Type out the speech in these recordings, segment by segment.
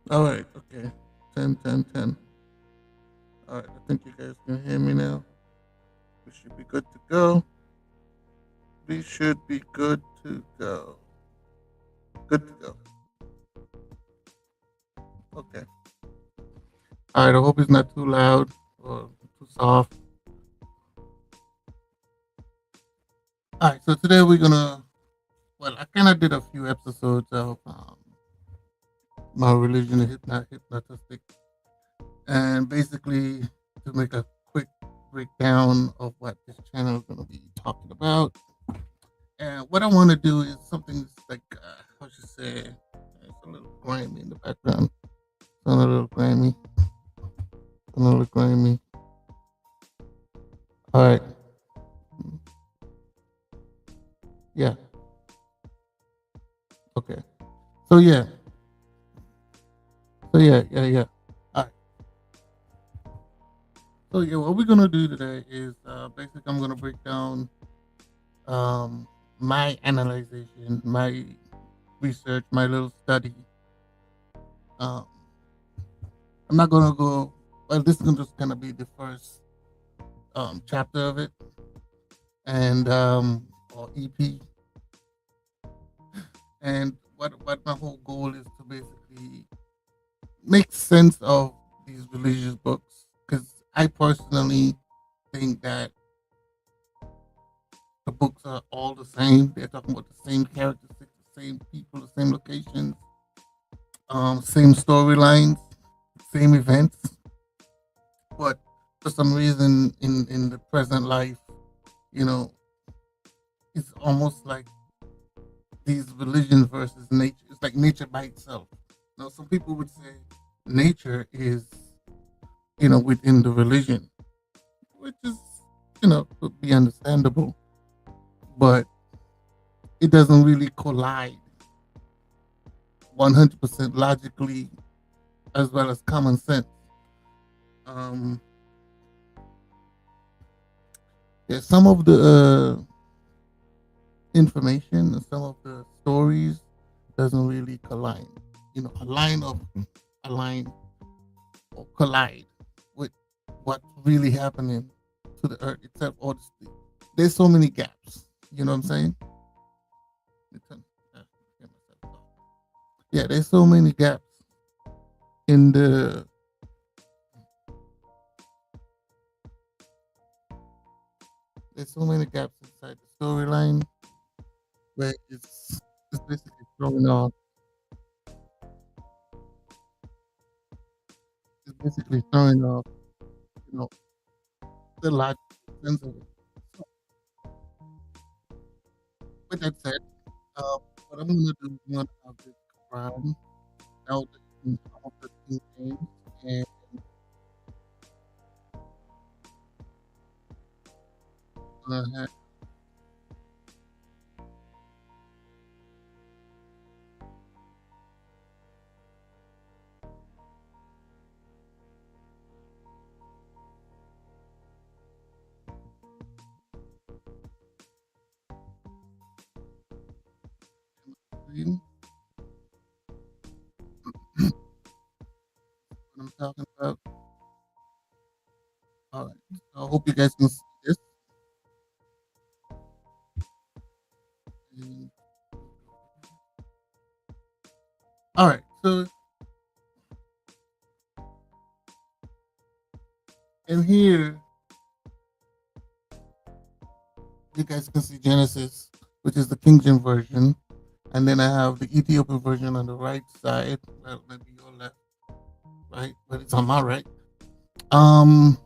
All right. Okay. 10, 10, 10. All right. I think you guys can hear me now. We should be good to go. We should be good to go. Good to go. Okay. All right. I hope it's not too loud or too soft. All right. So today we're gonna. Well, I kind of did a few episodes of my religion, hypnotistic, and basically to make a quick breakdown of what this channel is gonna be talking about. And what I want to do is something that's like, how should I say, it's a little grimy in the background. It's a little grimy. A little grimy. All right. Yeah. Okay. So yeah. So yeah. All right. So yeah, what we're gonna do today is basically I'm gonna break down um my analyzation, my research, my little study. Um, I'm not gonna go. Well, this is gonna just kind of be the first chapter of it, and or EP. And what my whole goal is to basically make sense of these religious books, because I personally think that the books are all the same. They're talking about the same characters, the same people, the same locations, same storylines, same events. But for some reason, in the present life, you know, it's almost like these religions versus nature. It's like nature by itself. Now, some people would say nature is, within the religion, which is, could be understandable, but it doesn't really collide 100% logically as well as common sense. Um, yeah, some of the information and some of the stories doesn't really collide. Align or collide with what's really happening to the earth itself. There's so many gaps. You know what I'm saying? Yeah, there's so many gaps in the there's so many gaps inside the storyline where it's basically throwing off, you know, the logical sense of it. So with that said, what I'm gonna do is I'm gonna have this Quran out in some of the key names and have what I'm talking about. All right. So I hope you guys can see this. And, all right. So in here, you guys can see Genesis, which is the King James version, and then I have the Ethiopian version on the right side. Well, maybe your left, right, but it's on my right. Um,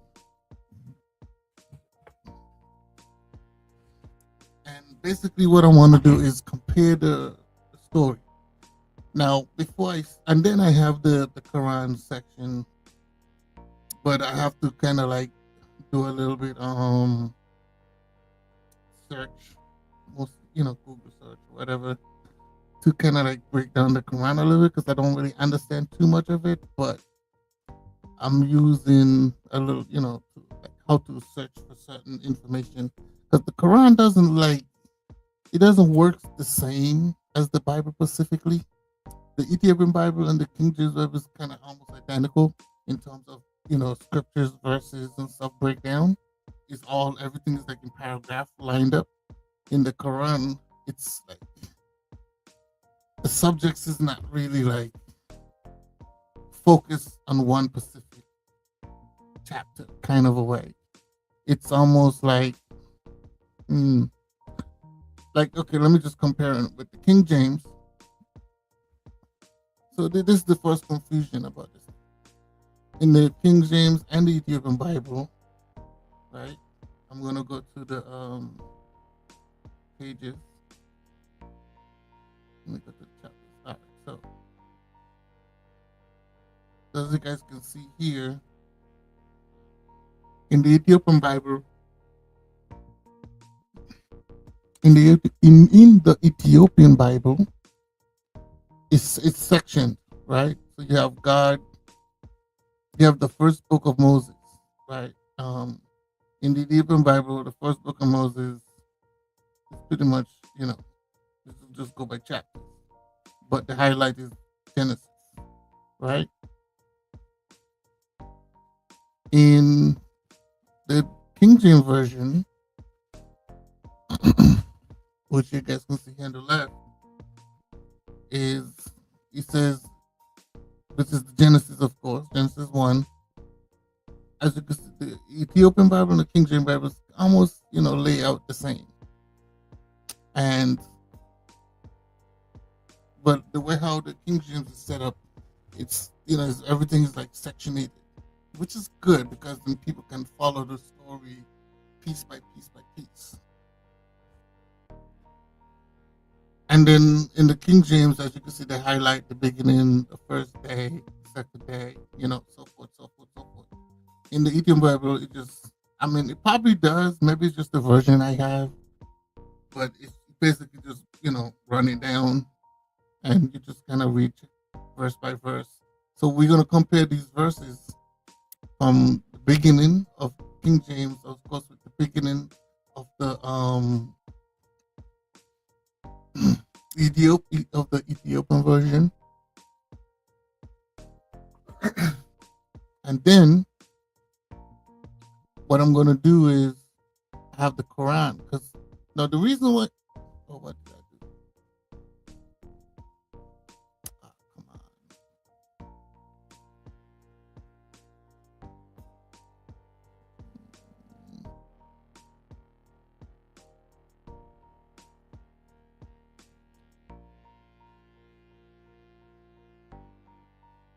and basically, what I want to do is compare the story. Now, and then I have the Quran section, but I have to kind of like do a little bit search, most Google search, whatever, to kind of like break down the Quran a little bit because I don't really understand too much of it, but I'm using a little, like how to search for certain information because the Quran doesn't work the same as the Bible specifically. the Ethiopian Bible and the King James Bible is kind of almost identical in terms of scriptures, verses, and stuff breakdown. It's all everything is like in paragraph lined up. In the Quran, it's like the subjects is not really like focused on one specific chapter kind of a way. It's almost mm, like okay, let me just compare it with the King James. So this is the first confusion about this. In the King James and the Ethiopian Bible, right? I'm gonna go to the pages. Let me go to the chapters. All right, so as you guys can see here, in the Ethiopian Bible, in the Ethiopian Bible, it's sectioned, right? So you have God, you have the first book of Moses, right? In the Ethiopian Bible, the first book of Moses is pretty much, just go by chapters, but the highlight is Genesis, right? In the King James version, which you guys can see here on the left, is it says this is the Genesis, of course, Genesis 1. As you can see, the Ethiopian Bible and the King James Bible is almost, lay out the same. And but the way how the King James is set up, it's everything is like sectionated, which is good because then people can follow the story piece by piece by piece. And then in the King James, as you can see, they highlight the beginning, the first day, the second day, so forth, so forth, so forth. In the Ethiopian Bible, it probably does. Maybe it's just the version I have, but it's basically just, running down and you just kind of read verse by verse. So we're going to compare these verses from the beginning of King James, of course, with the beginning of the Ethiopian version, and then what I'm gonna do is have the Quran because now the reason why. Oh, what did I do? Oh, come on.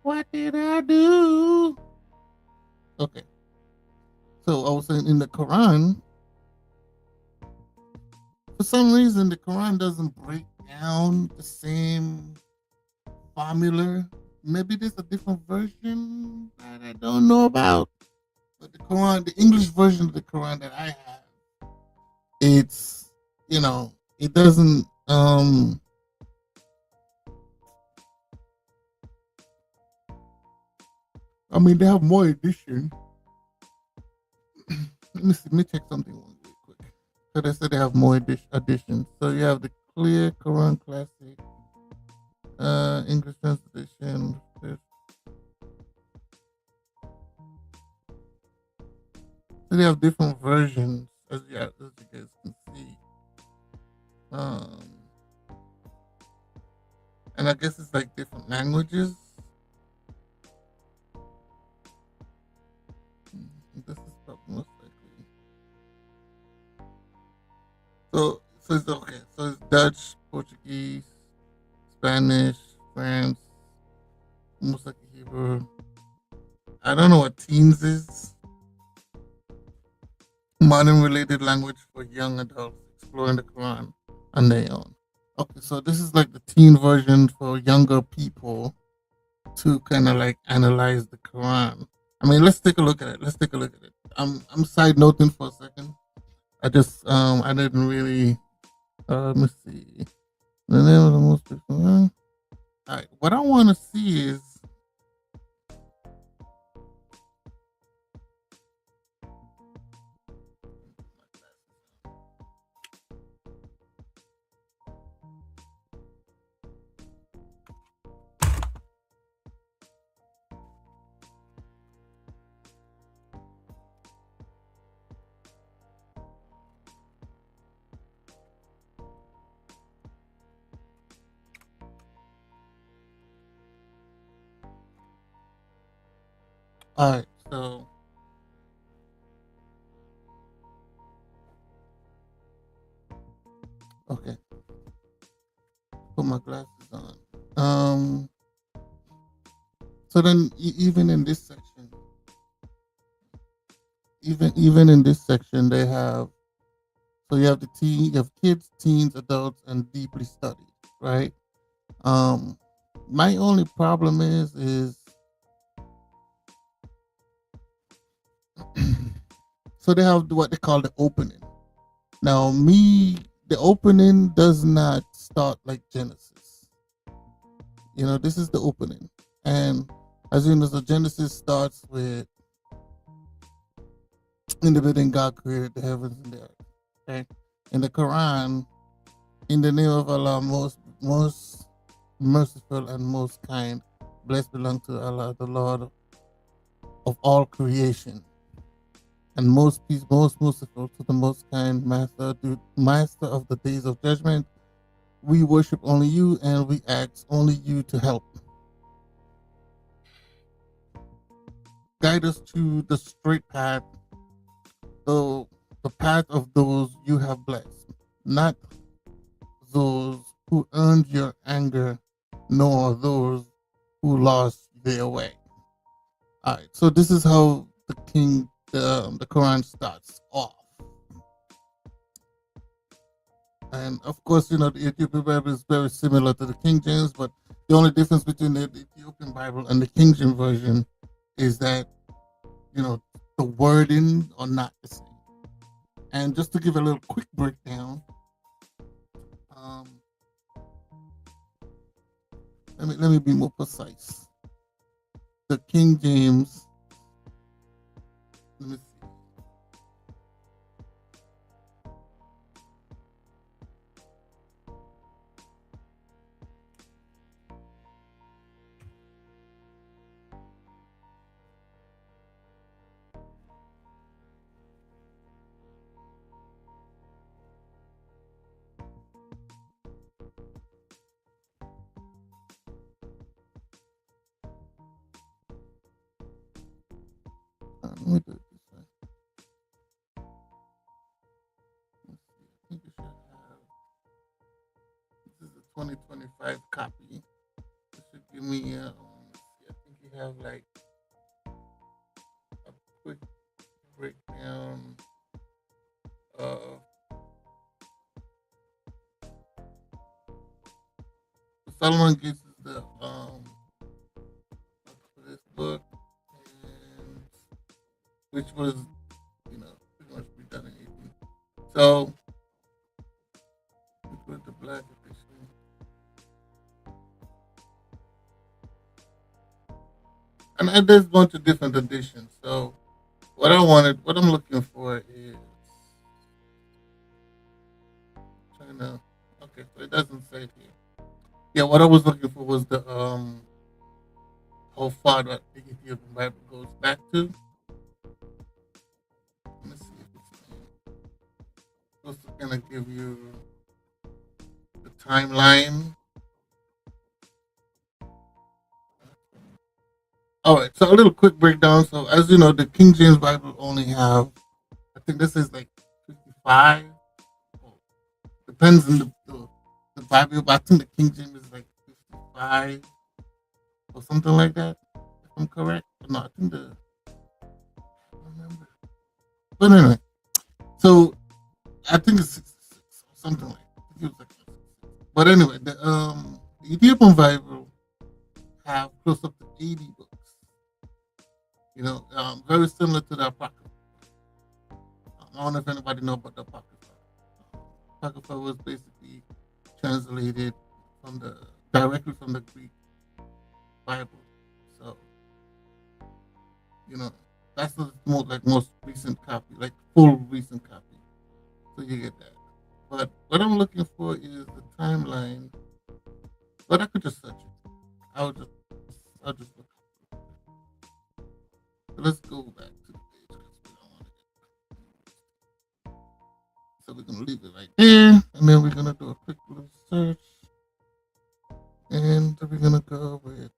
What did I do? Okay. So I was saying in the Quran, for some reason, the Quran doesn't break down the same formula. Maybe there's a different version that I don't know about. But the Quran, the English version of the Quran that I have, it's it doesn't they have more edition. Let me check something really quick. So they said they have more editions. So you have the Clear Quran Classic, English translation. So they have different versions, as you guys can see. And I guess it's like different languages. This is probably most likely. So it's okay. So it's Dutch, Portuguese, Spanish, France, most likely Hebrew. I don't know what teens is. Modern related language for young adults exploring the Quran on their own. Okay, so this is like the teen version for younger people to kind of like analyze the Quran. Let's take a look at it. Let's take a look at it. I'm side noting for a second. I didn't really let me see. The name of the most people. All right, what I want to see is All right, so okay, put my glasses on. So then, even in this section, even in this section, they have so you have you have kids, teens, adults, and deeply studied, right? Um, my only problem is so they have what they call the opening. Now, the opening does not start like Genesis. This is the opening, and as you know, so Genesis starts with in the beginning God created the heavens and the earth. Okay, in the Quran, in the name of Allah, most merciful and most kind, blessed belong to Allah, the Lord of all creation, and most peace, most merciful to the most kind Master of the days of judgment. We worship only you, and we ask only you to help. Guide us to the straight path, the, the path of those you have blessed, not those who earned your anger, nor those who lost their way. All right, so this is how the Quran starts off. And of course, the Ethiopian Bible is very similar to the King James, but the only difference between the Ethiopian Bible and the King James version is that, you know, the wording are not the same. And just to give a little quick breakdown, um, let me be more precise. The King James, let me see. Let me do it this way. Let's see. I think it should have. This is a 2025 copy. It should give me. Let's see, I think you have like a quick breakdown of Solomon gets the for this book, and which was pretty much redone in 18. So we put the black edition, and there's a bunch of different editions. So what I'm looking for is trying to. Okay, so it doesn't say it here. Yeah, what I was looking for was the how far that the Ethiopian Bible goes back to. Let me see if it's supposed to kind of give you the timeline. All right, so a little quick breakdown. So as you know, the King James Bible only have, I think this is like 55. Depends on the Bible, but I think the King James is like 55 or something like that. If I'm correct, but no, I think I don't remember. But anyway, so I think it's 66 or something like that. I think it was like 66. But anyway, the Ethiopian Bible have close up to 80 books. Very similar to the Apocrypha. I don't know if anybody know about the Apocrypha. Apocrypha was basically translated from the directly from the Greek Bible. So you know that's the most recent copy, like full recent copy. So you get that. But what I'm looking for is the timeline. But I could just search it. I'll just look. So let's go back to the page because we don't want to get. So we're gonna leave it right there, and then we're gonna do a quick little search, and we're gonna go with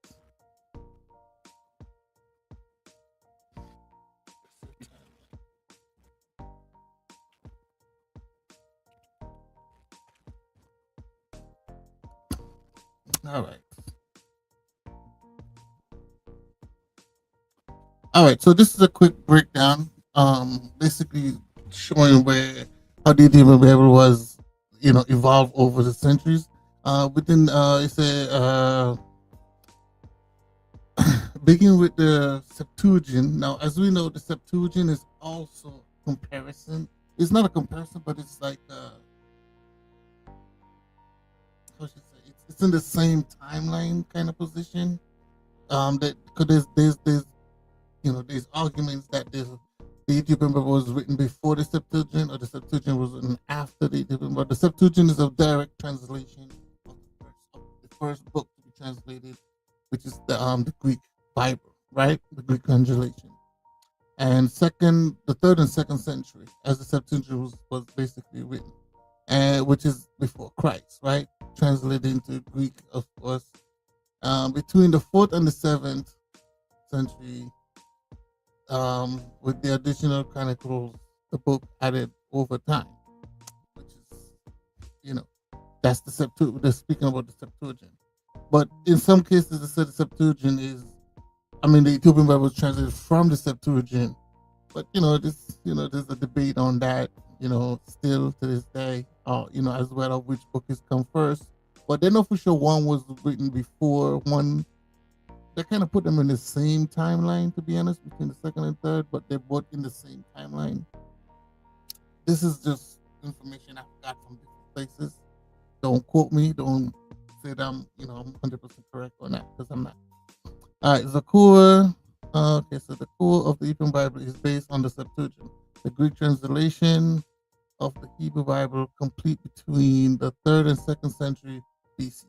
All right. All right. So this is a quick breakdown. Basically showing where how the Ethiopian Bible was, evolved over the centuries. Within it's a begin with the Septuagint. Now, as we know, the Septuagint is also comparison. It's not a comparison, but it's like how should I say? It's in the same timeline kind of position. That because there's arguments that the Ethiopian Bible was written before the Septuagint, or the Septuagint was written after the Ethiopian Bible. The Septuagint is a direct translation of the first book to be translated, which is the Greek Bible, right? The Greek translation. And the third and second century, as the Septuagint was basically written, and which is before Christ, right? Translated into Greek, of course. Between the fourth and the seventh century, with the additional chronicles, the book added over time, which is, you know, that's the Septuagint. They're speaking about the Septuagint. But in some cases, the Septuagint the Ethiopian Bible was translated from the Septuagint. But, there's a debate on that, still to this day, as well of which book has come first. But they know for sure one was written before one. They kind of put them in the same timeline, to be honest, between the second and third, but they're both in the same timeline. This is just information I've got from different places. Don't quote me. Don't say that I'm 100% correct on that, because I'm not. All right, the core. Okay, so the core of the Hebrew Bible is based on the Septuagint, the Greek translation of the Hebrew Bible, complete between the third and second century BC.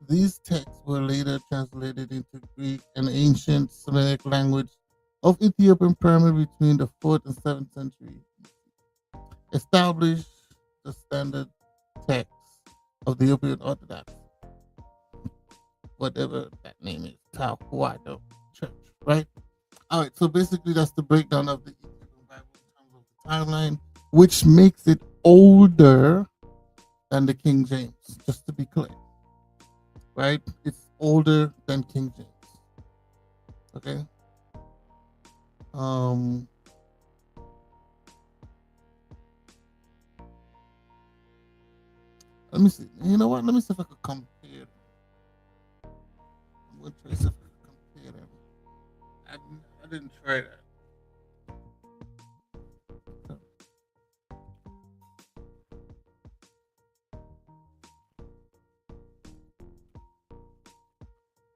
These texts were later translated into Greek and ancient Semitic language of Ethiopian primarily between the 4th and 7th century. Established the standard text of the Ethiopian Orthodox, whatever that name is, Tahuado Church, right? All right, so basically that's the breakdown of the Ethiopian Bible in terms of the timeline, which makes it older than the King James, just to be clear, right? It's older than King James. Okay. Let me see. You know what? Let me see if I could compare. I'm going to try to see if I could compare them. I didn't try that.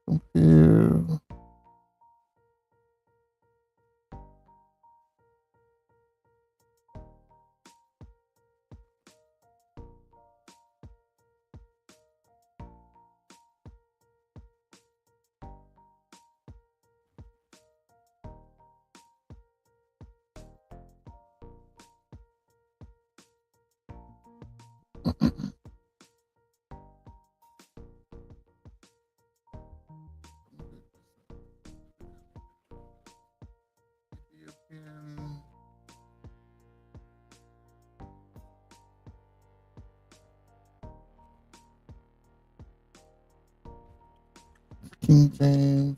Compare. Ethiopian King James.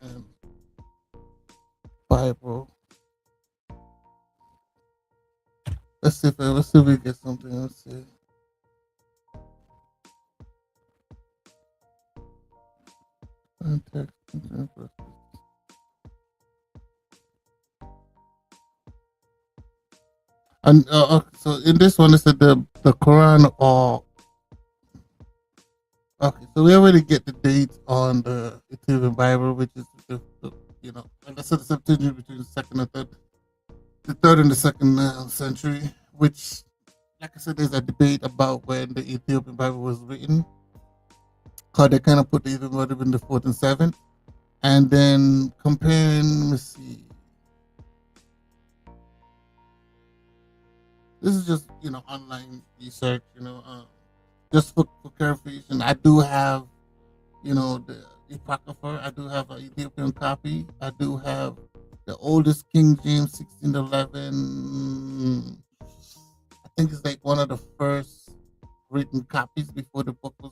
And Bible. Let's see if we get something. Let's see. Context. And so in this one, it said the Quran or okay. So we already get the date on the Ethiopian Bible, which is and that's the Septuagint between the third and the second century. Which, like I said, there's a debate about when the Ethiopian Bible was written. How they kind of put the Ethiopian Bible in the fourth and seventh, and then comparing. Let me see. this is just online research. Just for clarification, I do have the Apocrypha. I do have an Ethiopian copy. I do have the oldest King James 1611. I think it's like one of the first written copies before the book was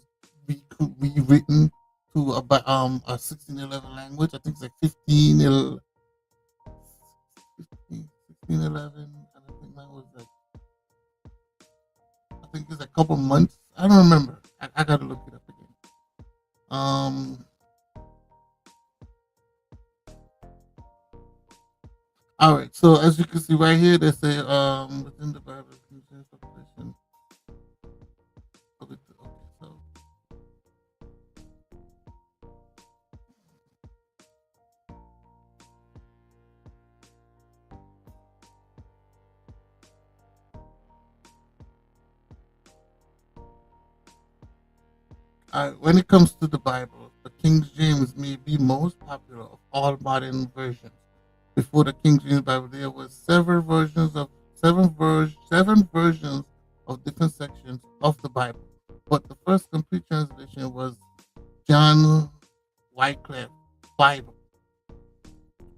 rewritten to a 1611 language. I think it's like 1611. And I think mine was like, I think it's a couple months. I don't remember. I gotta look it up again. Um, all right. So as you can see right here, they say within the Bible, King James population. Okay, so when it comes to the Bible, the King James may be most popular of all modern versions. Before the King James Bible, there were seven versions of different sections of the Bible. But the first complete translation was John Wycliffe Bible,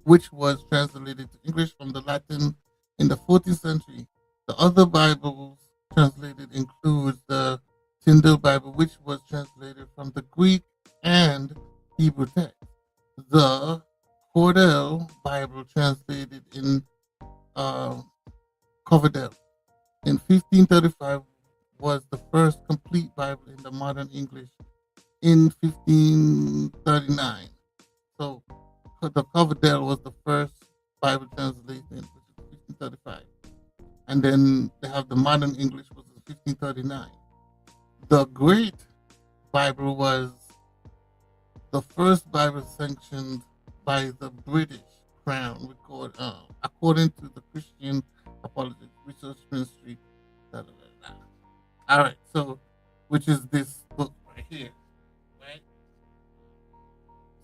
which was translated to English from the Latin in the 14th century. The other Bibles translated includes the Tyndale Bible, which was translated from the Greek and Hebrew text. The Cordell Bible translated in uh, Coverdale in 1535 was the first complete Bible in the modern English in 1539. So the Coverdale was the first Bible translation, which is 1535. And then they have the modern English, which is 1539. The Great Bible was the first Bible sanctioned by the British Crown, according to the Christian Apologetic Research Ministry. Da, da, da, da. All right, so which is this book right here, right?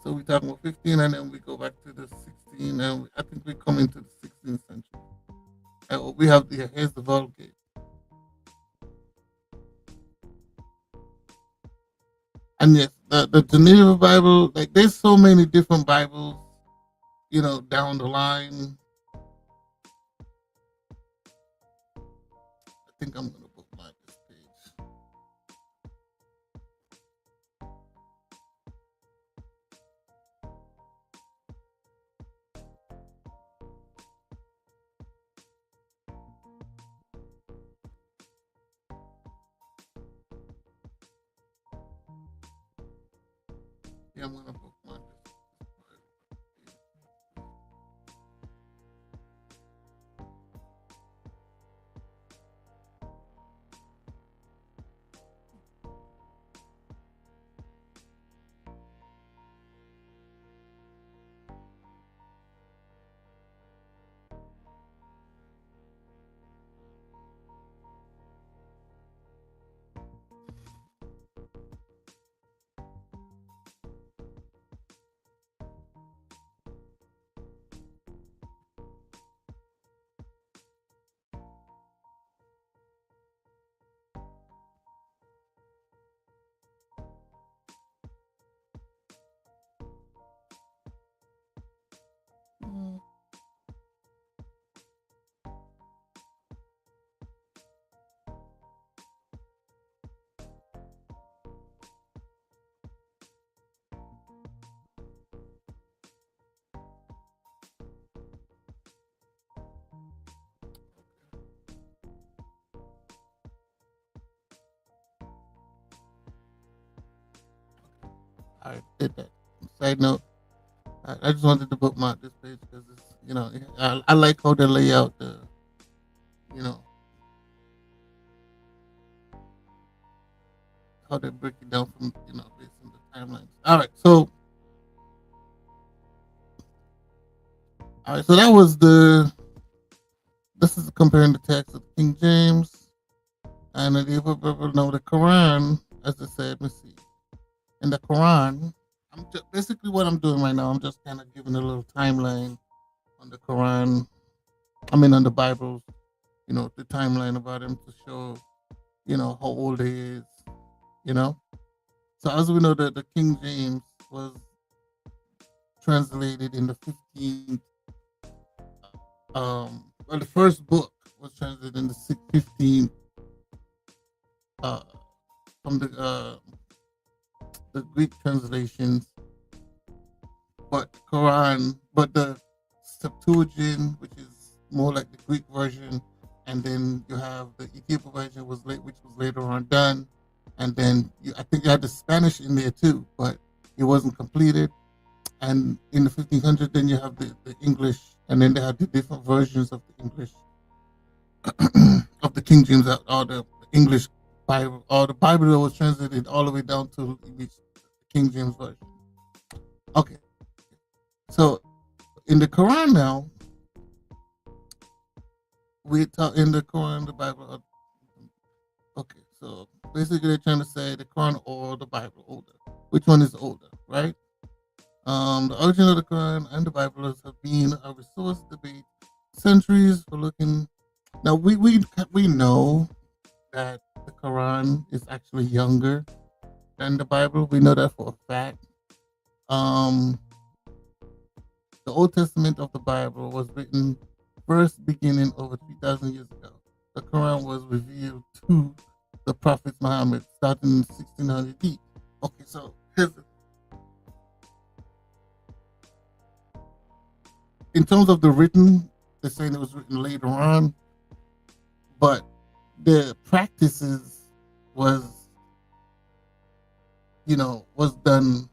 So we talk about 15, and then we go back to the 16, and I think we come into the 16th century. And we have here's the Vulgate, and yes, the Geneva Bible. Like, there's so many different Bibles, down the line. I think I'm gonna bookmark this page. Yeah, I'm gonna bookmark this. Mm. I did that. Side note: I just wanted to bookmark this page because I like how they lay out you know, how they break it down from based on the timelines. All right, so that was this is comparing the text of King James and the Quran, as I said. Let me see. In the Quran, basically what I'm doing right now. I'm just kind of giving a little timeline on the Quran. I mean, on the Bible. the timeline about him to show, how old he is, you know. So as we know that the King James was translated in the 15th, well, the first book was translated in the 15th, uh, from the Greek translations, but the Septuagint, which is more like the Greek version, and then you have the Ethiopian version which was later on done, and then I think you had the Spanish in there too, but it wasn't completed. And in the 1500s, then you have the English, and then they had the different versions of the English of the King James, or the English Bible, or the Bible that was translated all the way down to the King James version. Okay, so in the Quran now, we talk in the Quran, the Bible. Okay, so basically they're trying to say the Quran or the Bible older. Which one is older, right? The origin of the Quran and the Bible have been a resource debate centuries for looking. Now we know that the Quran is actually younger than the Bible. We know that for a fact. Um, the Old Testament of the Bible was written first beginning over 3,000 years ago. The Quran was revealed to the Prophet Muhammad starting in 1600 AD. Okay, so in terms of the written, they're saying it was written later on, but the practices was, was done.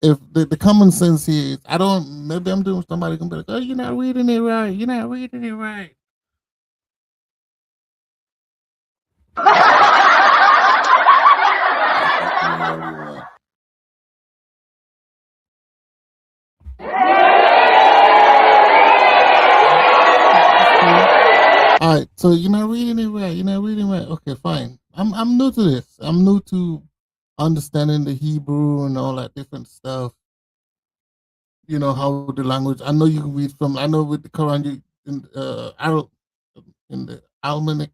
if the common sense here is, I don't, maybe I'm doing, somebody gonna be like, oh, you're not reading it right. You're not reading it right. All right, so you're not reading it right. You're not reading it right. Okay, fine. I'm new to this. I'm new to understanding the Hebrew and all that different stuff. You know how the language. I know you can read from. I know with the Quran, you in Arab, in the Almanic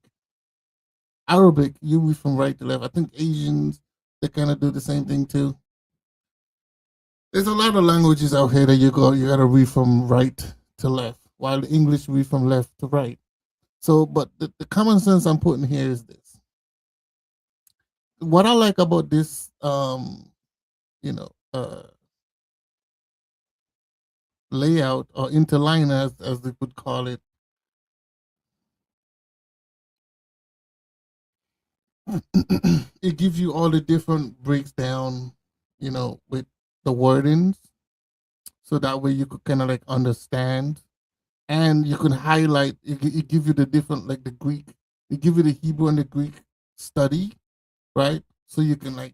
Arabic, you read from right to left. I think Asians, they kind of do the same thing too. There's a lot of languages out here that you gotta read from right to left, while the English read from left to right. So, but the common sense I'm putting here is this. What I like about this, you know, layout or interline, as they would call it, it gives you all the different breaks down, with the wordings, so that way you could kind of like understand, and you can highlight. It give you the different, like the Greek. It give you the Hebrew and the Greek study, right? So you can like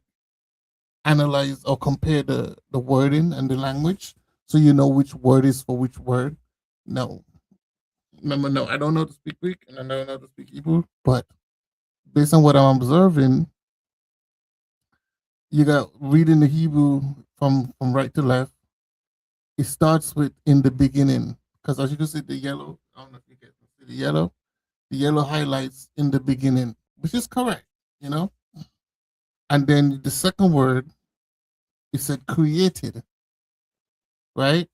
analyze or compare the wording and the language, so you know which word is for which word. No, remember, no, I don't know to speak Greek and I don't know to speak Hebrew, but based on what I'm observing, you got reading the Hebrew from right to left. It starts with in the beginning, because as you can see the yellow. I don't know if you can see the yellow. The yellow highlights in the beginning, which is correct, you know. And then the second word, it said created, right?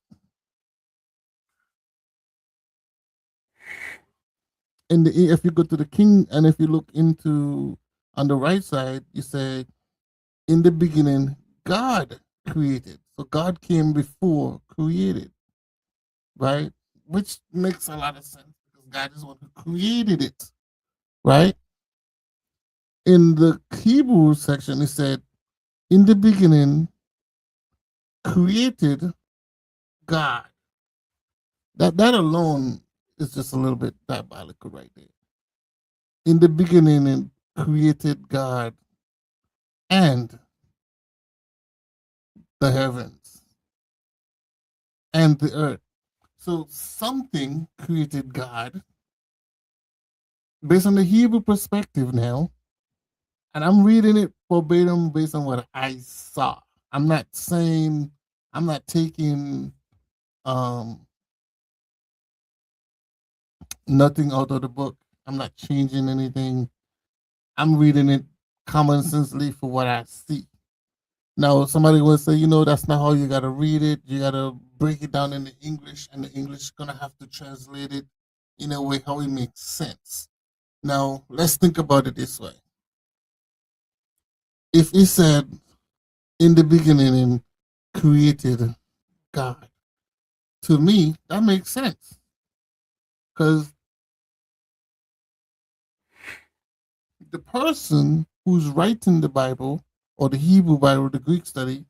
And if you go to the king, and if you look into on the right side, you say in the beginning, God created. So God came before created, right? Which makes a lot of sense because God is one who created it, right? In the Hebrew section, it said, in the beginning, created God. That alone is just a little bit diabolical right there. In the beginning, and created God and the heavens and the earth. So something created God based on the Hebrew perspective now, and I'm reading it verbatim based on what I saw. I'm not saying, I'm not taking um nothing out of the book. I'm not changing anything. I'm reading it common sensely for what I see. Now, somebody will say, that's not how you got to read it. You got to break it down into English, and the English is going to have to translate it in a way how it makes sense. Now, let's think about it this way. If it said, in the beginning, created God, to me, that makes sense. Because the person who's writing the Bible, or the Hebrew Bible, the Greek study,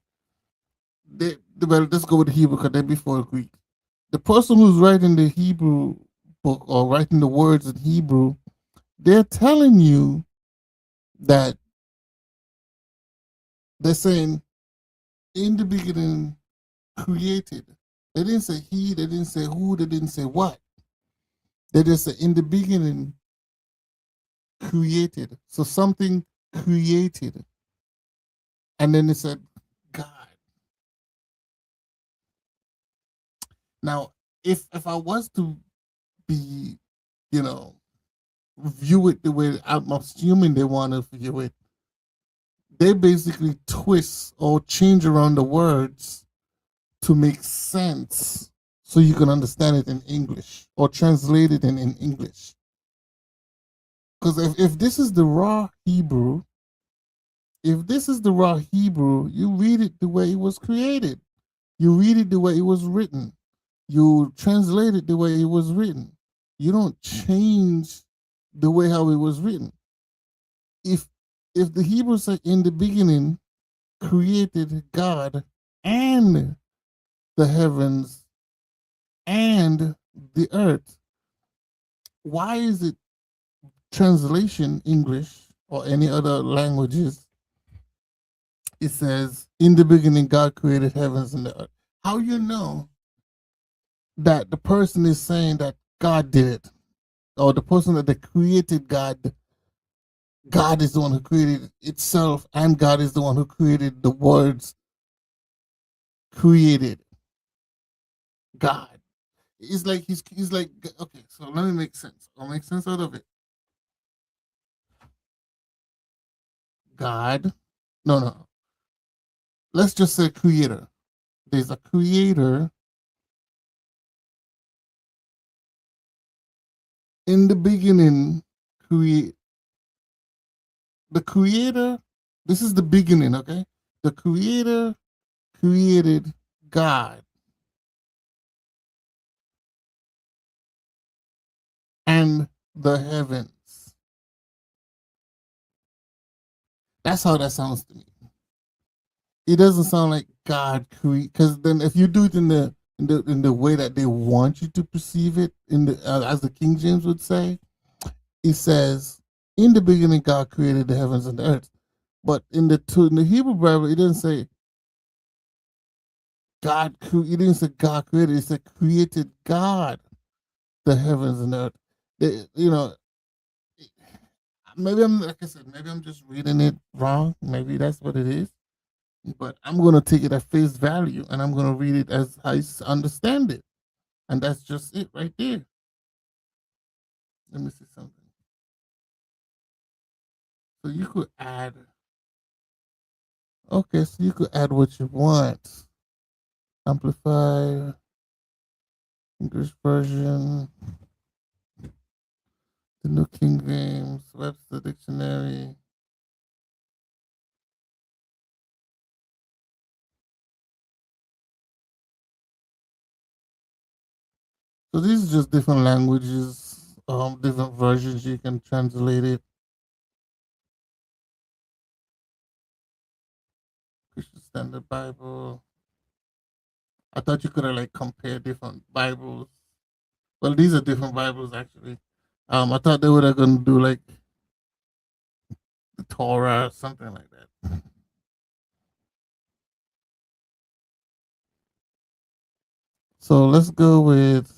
well, let's go with the Hebrew because they're before Greek. The person who's writing the Hebrew book or writing the words in Hebrew, they're telling you that they're saying, in the beginning, created. They didn't say he, they didn't say who, they didn't say what. They just said, in the beginning, created. So something created. And then they said, God. Now, if I was to be, you know, view it the way I'm assuming they want to view it, they basically twist or change around the words to make sense so you can understand it in English or translate it in English. Because if this is the raw Hebrew, if this is the raw Hebrew, you read it the way it was created. You read it the way it was written. You translate it the way it was written. You don't change the way how it was written. If the Hebrew said in the beginning created God, and the heavens and the earth. Why is it translation English or any other languages? It says, "In the beginning, God created heavens and the earth." How you know that the person is saying that God did it, or the person that they created God? God is the one who created itself, and God is the one who created the words created. God. It's like he's like, okay. So let me make sense. I'll make sense out of it. God. No, no. Let's just say creator. There's a creator in the beginning. Create the creator. This is the beginning. Okay. The creator created God and the heavens. That's how that sounds to me. It doesn't sound like God create, because then if you do it in the way that they want you to perceive it, in the as the King James would say, it says, "In the beginning, God created the heavens and the earth." But in the Hebrew Bible, it didn't say God. It didn't say God created. It said created God the heavens and the earth. Maybe I'm, like I said, maybe I'm just reading it wrong. Maybe that's what it is. But I'm gonna take it at face value, and I'm gonna read it as I understand it, and that's just it right there. Let me see something. So you could add. Okay, so you could add what you want. Amplify, English version, the New King James, Webster Dictionary. So these are just different languages, different versions you can translate it. Christian Standard Bible. I thought you could have like compare different Bibles. Well, these are different Bibles actually. I thought they were gonna do like the Torah or something like that. So let's go with,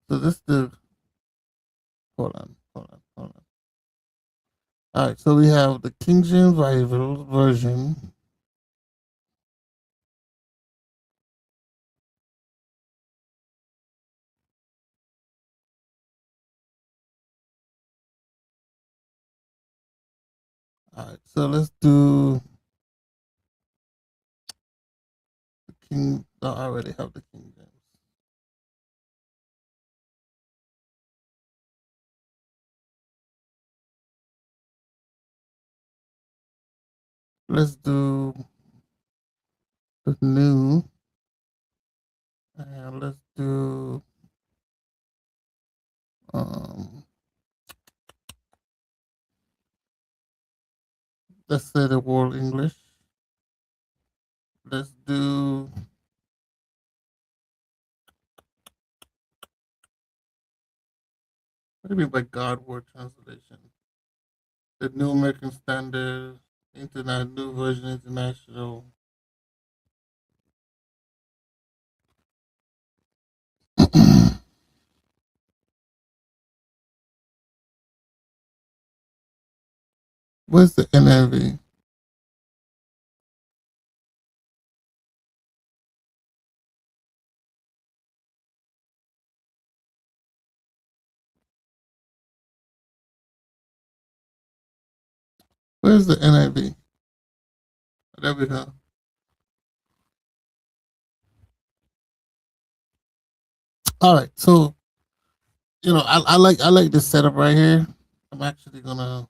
so this the, hold on. All right, so we have the King James Bible version. All right, so let's do the King. No, I already have the King James. Let's do the new, and let's do um, let's say the World English. Let's do, what do you mean by God Word Translation? The New American Standard, Internet New Version International. Where's the NIV? Where's the NIV? There we go. All right, so I like this setup right here. I'm actually gonna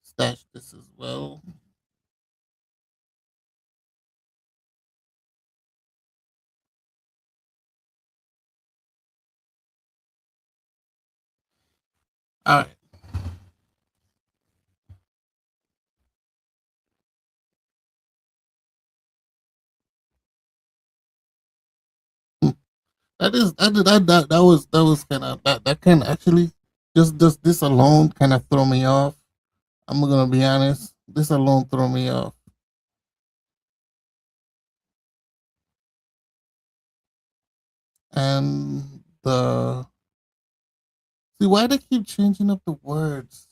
stash this as well. All right, that was kind of that kind of actually just this alone kind of throw me off. I'm gonna be honest. This alone throw me off. And the see why they keep changing up the words.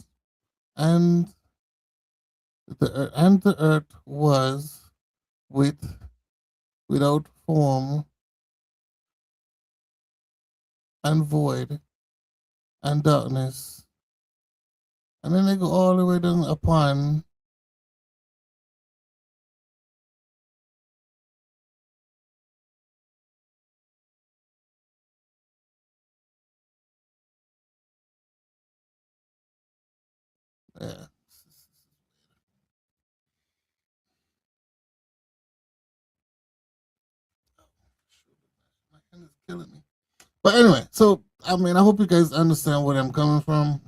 And the earth was with without form and void and darkness. And then they go all the way down upon yeah. My hand is killing me. But anyway, so I mean, I hope you guys understand where I'm coming from.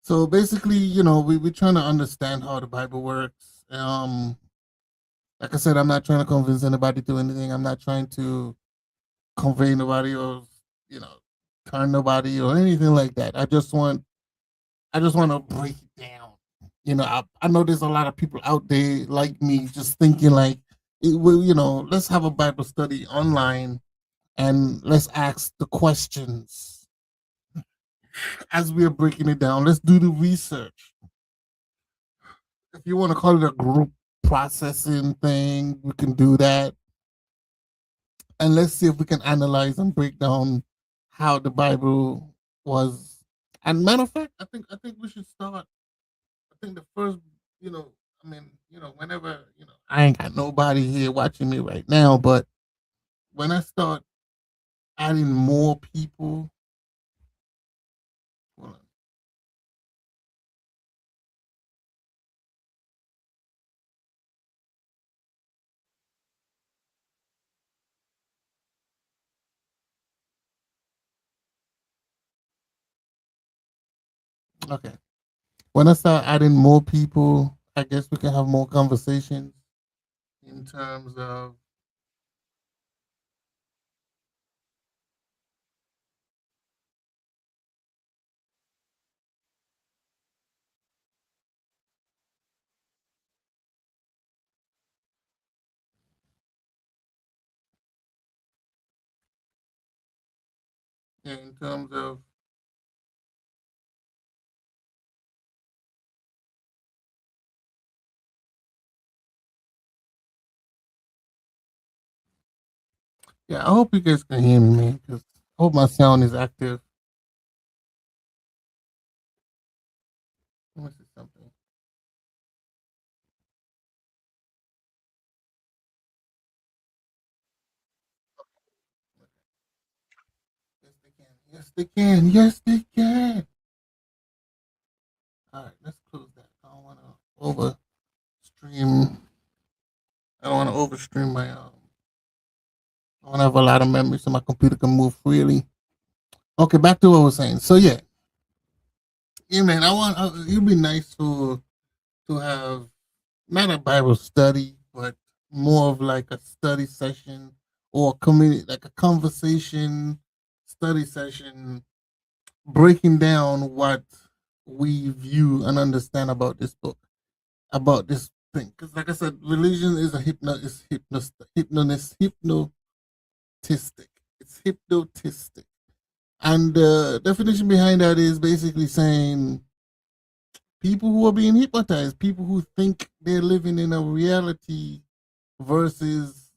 So basically, we're trying to understand how the Bible works. Like I said, I'm not trying to convince anybody to anything. I'm not trying to convey nobody or you know turn nobody or anything like that. I just want to break it down. I know there's a lot of people out there like me just thinking like, let's have a Bible study online and let's ask the questions as we're breaking it down. Let's do the research. If you want to call it a group processing thing, we can do that. And let's see if we can analyze and break down how the Bible was. And matter of fact, I think we should start. I think the first, you know, whenever, I ain't got nobody here watching me right now, but when I start adding more people, hold okay. When I start adding more people, I guess we can have more conversations in terms of yeah, in terms of yeah. I hope you guys can hear me, man. Because I hope my sound is active. Let me see something. Yes, they can. Yes, they can. Yes, they can. All right, let's close that. I don't want to overstream. I don't want to overstream my. I want to have a lot of memory so my computer can move freely. Okay, back to what I was saying. So yeah, yeah, man. It'd be nice to have not a Bible study, but more of like a study session or a community, like a conversation study session, breaking down what we view and understand about this book, about this thing. Because, like I said, religion is a hypnotistic. It's hypnotistic, and the definition behind that is basically saying people who are being hypnotized, people who think they're living in a reality versus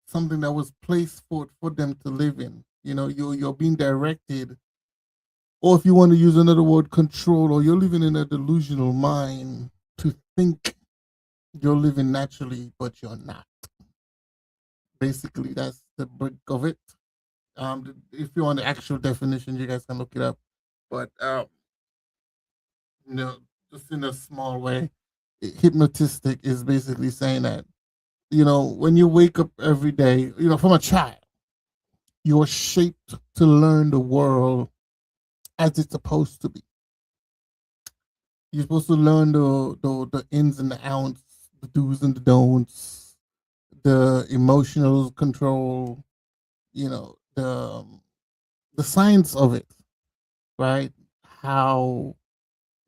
something that was placed for them to live in. You're being directed, or if you want to use another word, control, or you're living in a delusional mind to think you're living naturally, but you're not. Basically, that's the break of it. If you want the actual definition, you guys can look it up. But you know, just in a small way, hypnotistic is basically saying that when you wake up every day, from a child, you're shaped to learn the world as it's supposed to be. You're supposed to learn the ins and the outs, the do's and the don'ts, the emotional control, the the science of it, right? How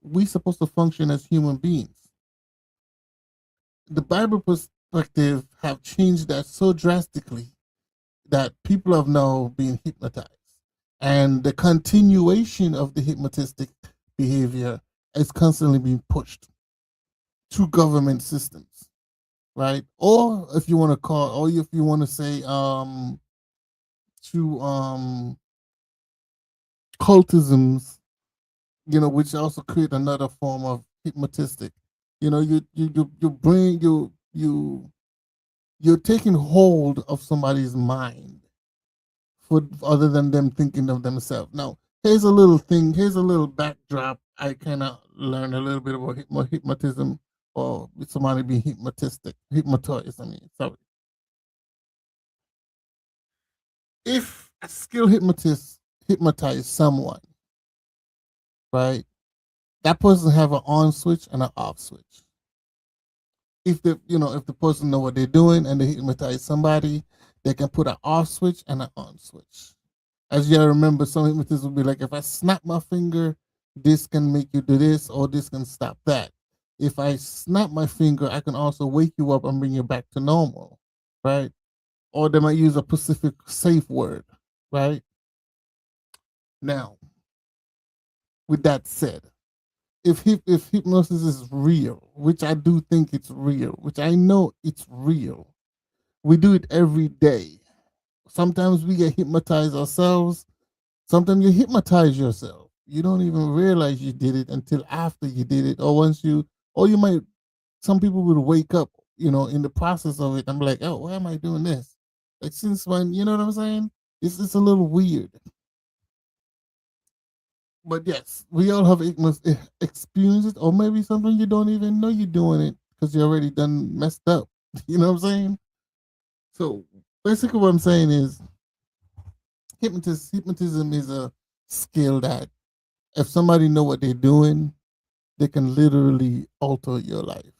we supposed to function as human beings. The Bible perspective have changed that so drastically that people have now been hypnotized. And the continuation of the hypnotistic behavior is constantly being pushed through government systems, right? Or if you want to call, or if you want to say, to cultisms, which also create another form of hypnotistic. You bring you're taking hold of somebody's mind for other than them thinking of themselves. Now, here's a little thing. Here's a little backdrop. I kind of learned a little bit about hypnotism, or somebody being hypnotized. I mean, sorry. If a skilled hypnotist hypnotize someone, right? That person have an on switch and an off switch. If the person know what they're doing and they hypnotize somebody, they can put an off switch and an on switch. As you remember, some hypnotists will be like, if I snap my finger, this can make you do this, or this can stop that. If I snap my finger, I can also wake you up and bring you back to normal, right? Or they might use a specific safe word, right? Now, with that said, if hypnosis is real, which I do think it's real, which I know it's real, we do it every day. Sometimes we get hypnotized ourselves. Sometimes you hypnotize yourself. You don't even realize you did it until after you did it, or once you, or you might. Some people will wake up, in the process of it, and be like, "Oh, why am I doing this? Like since when?" You know what I'm saying? It's a little weird, but yes, we all have experiences, or maybe something you don't even know you're doing it because you already done messed up. You know what I'm saying? So basically, what I'm saying is, hypnotism is a skill that if somebody know what they're doing, they can literally alter your life,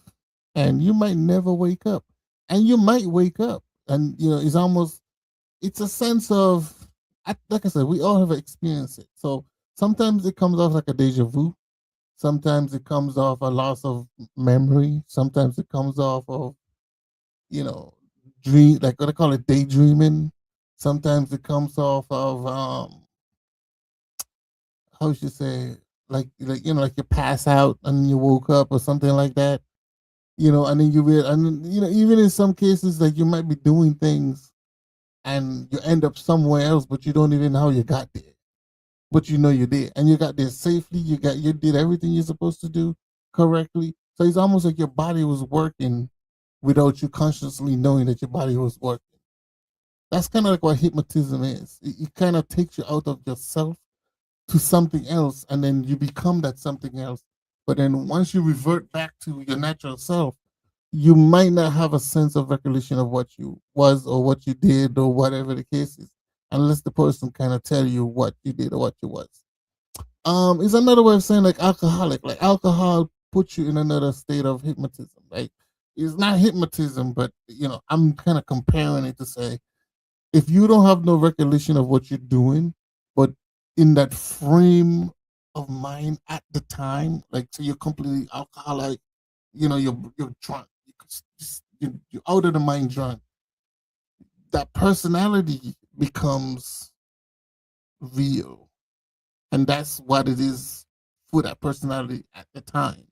and you might never wake up, and you might wake up, and it's a sense of, like I said, we all have experienced it. So sometimes it comes off like a deja vu. Sometimes it comes off a loss of memory. Sometimes it comes off of, you know, dream, like what I call it, daydreaming. Sometimes it comes off of, how should you say, like you pass out and you woke up or something like that. And then even in some cases, like you might be doing things and you end up somewhere else, but you don't even know how you got there. But you know you did, and you got there safely. You did everything you're supposed to do correctly. So it's almost like your body was working without you consciously knowing that your body was working. That's kind of like what hypnotism is. It kind of takes you out of yourself to something else, and then you become that something else. But then once you revert back to your natural self, you might not have a sense of recollection of what you was or what you did or whatever the case is, unless the person kind of tell you what you did or what you was. Is another way of saying like alcoholic. Like alcohol puts you in another state of hypnotism. Like it's not hypnotism, but I'm kind of comparing it to say, if you don't have no recollection of what you're doing, but in that frame of mind at the time, like so you're completely alcoholic, you're drunk, you're out of the mind drunk. That personality becomes real, and that's what it is for that personality at the time.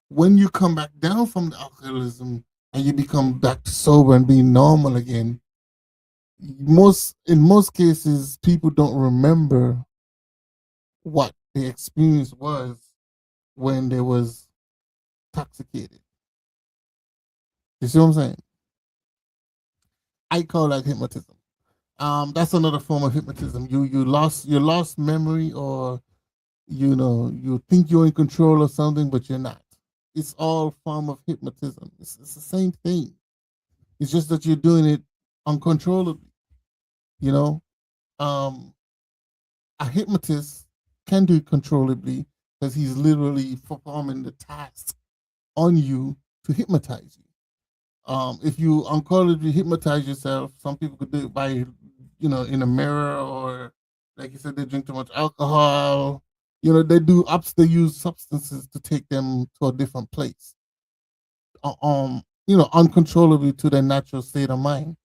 When you come back down from the alcoholism and you become back to sober and being normal again, in most cases people don't remember what the experience was when they was intoxicated. You see what I'm saying? I call that hypnotism. That's another form of hypnotism. You lost memory, or you think you're in control of something but you're not. It's all form of hypnotism. It's the same thing. It's just that you're doing it uncontrollably. You know, um, a hypnotist can do it controllably because he's literally performing the task on you to hypnotize you. If you uncontrollably hypnotize yourself, some people could do it by in a mirror, or like you said, they drink too much alcohol. They use substances to take them to a different place, uncontrollably to their natural state of mind.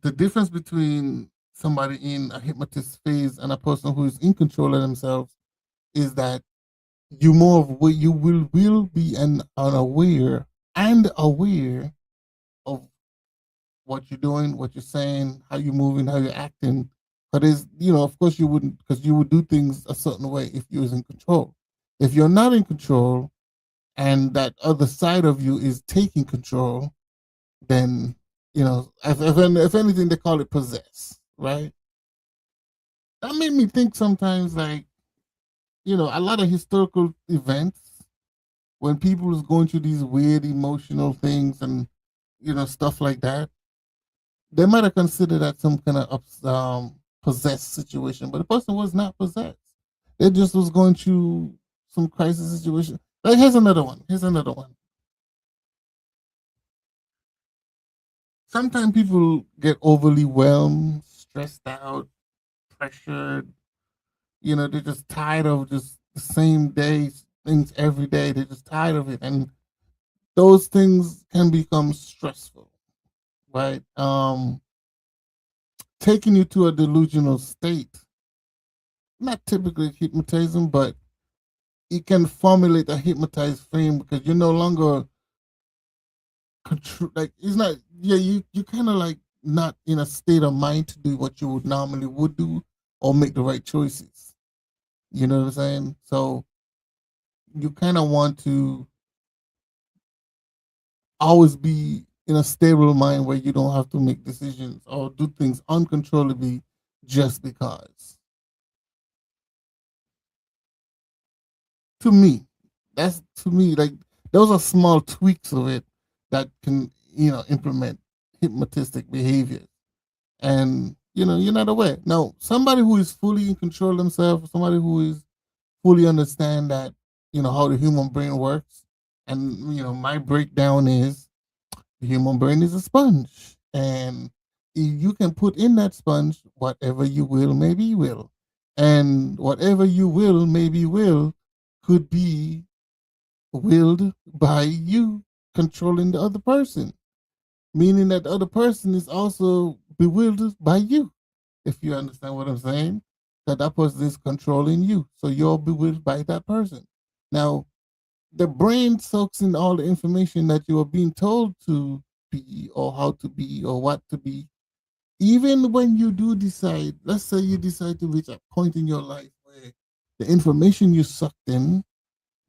The difference between somebody in a hypnotist phase and a person who is in control of themselves is that you will be unaware and aware of what you're doing, what you're saying, how you're moving, how you're acting. But of course you wouldn't, because you would do things a certain way if you was in control. If you're not in control and that other side of you is taking control, then if anything, they call it possess, right? That made me think sometimes, like, a lot of historical events when people was going through these weird emotional things and stuff like that, they might have considered that some kind of possessed situation, but the person was not possessed. They just was going through some crisis situation. Like, here's another one. Here's another one. Sometimes people get overly whelmed, stressed out, pressured. They're just tired of just the same days, things every day. They're just tired of it, and those things can become stressful, right? Taking you to a delusional state, not typically hypnotism, but it can formulate a hypnotized frame because you're no longer control. Like, it's not. Yeah, you kind of like not in a state of mind to do what you would normally would do or make the right choices. You know what I'm saying? So you kind of want to always be in a stable mind where you don't have to make decisions or do things uncontrollably just because. To me, that's to me like those are small tweaks of it that can implement hypnotistic behaviors, and you're not aware. Now, somebody who is fully in control of themselves, somebody who is fully understand that how the human brain works, and my breakdown is the human brain is a sponge, and you can put in that sponge whatever you will, maybe you will, and whatever you will, maybe will, could be willed by you controlling the other person, meaning that the other person is also bewildered by you. If you understand what I'm saying, that person is controlling you, so you're bewildered by that person. Now, the brain soaks in all the information that you are being told to be, or how to be, or what to be. Even when you do decide, let's say you decide to reach a point in your life where the information you sucked in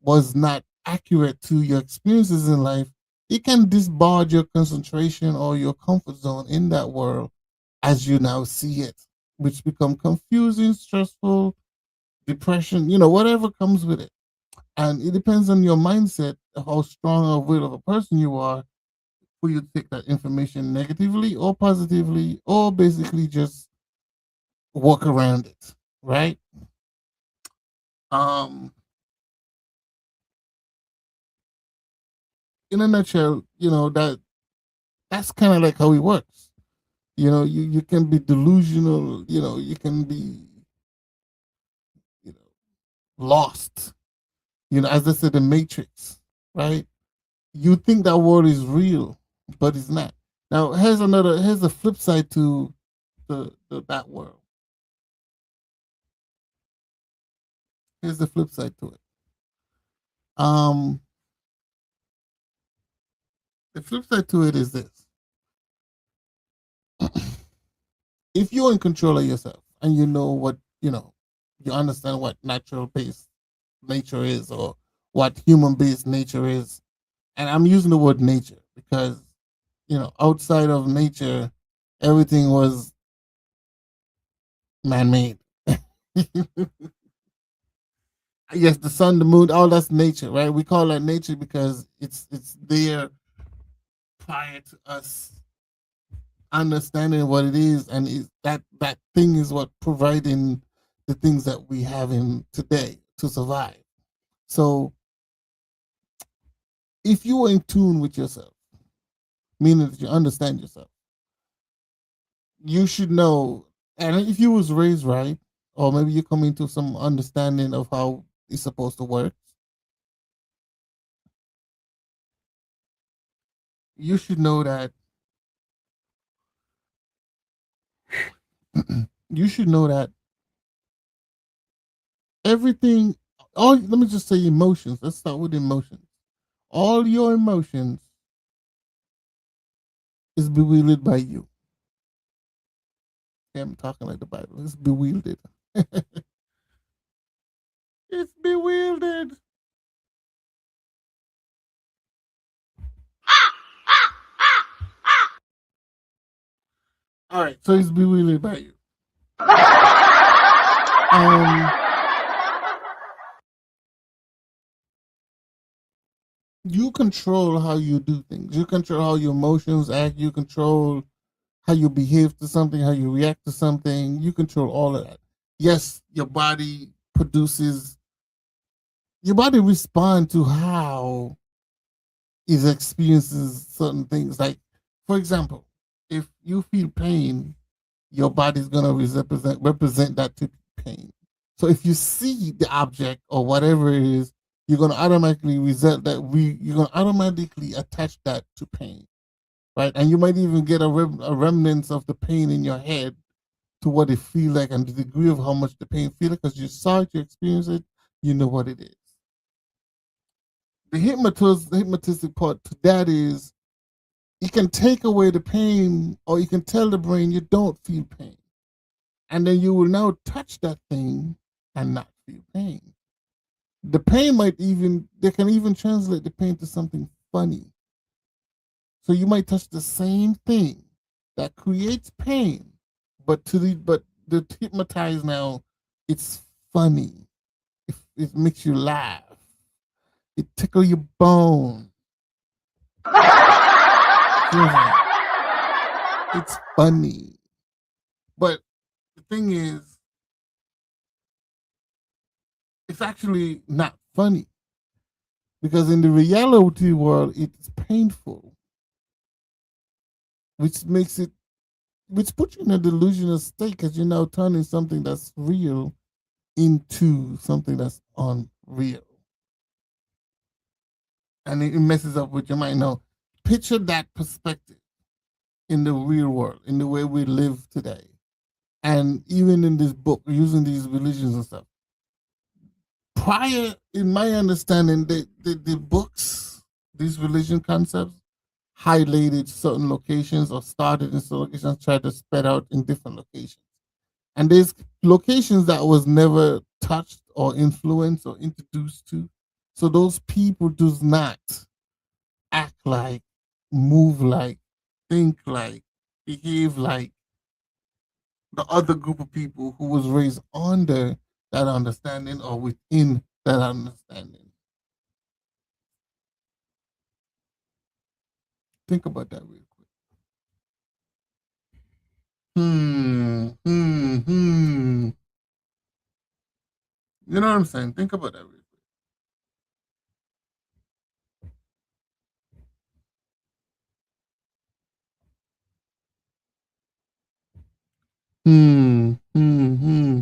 was not accurate to your experiences in life, it can disbarge your concentration or your comfort zone in that world as you now see it, which become confusing, stressful, depression, whatever comes with it. And it depends on your mindset, how strong a will of a person you are, for you to take that information negatively or positively, or basically just walk around it, right? Um, in a nutshell, that's kind of like how it works. You can be delusional, you can be, you know, lost. As I said, the Matrix, right? You think that world is real, but it's not. Now, here's the flip side to that world. Here's the flip side to it. Um, the flip side to it is this: if you're in control of yourself and you understand what natural based nature is, or what human based nature is, and I'm using the word nature because outside of nature, everything was man made. Yes, the sun, the moon, all that's nature, right? We call that nature because it's there prior to us understanding what it is, and that thing is what providing the things that we have in today to survive. So if you are in tune with yourself, meaning that you understand yourself, you should know. And if you was raised right, or maybe you come into some understanding of how it's supposed to work, you should know that you should know that everything, all, let me just say emotions. Let's start with emotions. All your emotions is bewildered by you. Yeah, I'm talking like the Bible. It's bewildered. It's bewildered. All right, so it's bewildered by you. Um, you control how you do things. You control how your emotions act. You control how you behave to something, how you react to something. You control all of that. Yes, your body produces, your body responds to how it experiences certain things. Like, for example, if you feel pain, your body's gonna represent that to pain. So if you see the object or whatever it is, you're gonna automatically resent that. You're gonna automatically attach that to pain, right? And you might even get a remnants of the pain in your head to what it feels like and the degree of how much the pain feels because you saw it, you experienced it, you know what it is. The hypnotistic part to that is you can take away the pain or you can tell the brain you don't feel pain. And then you will now touch that thing and not feel pain. The pain might even, they can even translate the pain to something funny. So you might touch the same thing that creates pain, but the hypnotized now, it's funny. It makes you laugh. It tickle your bone. It's funny. But the thing is, it's actually not funny because in the reality world, it's painful, which makes it, which puts you in a delusional state because you're now turning something that's real into something that's unreal. And it messes up with your mind. Now, picture that perspective in the real world, in the way we live today. And even in this book, using these religions and stuff. Prior, in my understanding, the books, these religion concepts, highlighted certain locations or started in certain locations, tried to spread out in different locations. And there's locations that was never touched or influenced or introduced to. So those people does not act like, move like, think like, behave like the other group of people who was raised under that understanding or within that understanding. Think about that real quick. Hmm. You know what I'm saying? Think about that real quick. Hmm. Hmm. Hmm.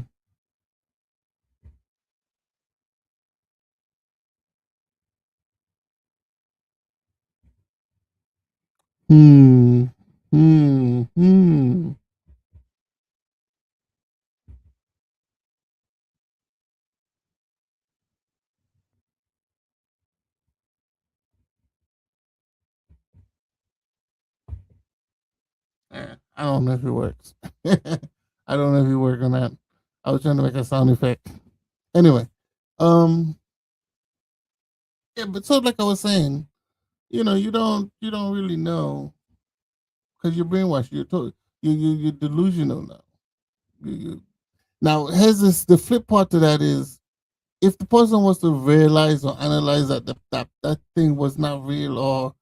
I don't know if it works. I don't know if you work on that. I was trying to make a sound effect. Anyway, um, yeah, but so like I was saying, you don't really know because you're brainwashed. You're told you're delusional now. Now here's this the flip part to that is if the person was to realize or analyze that that thing was not real or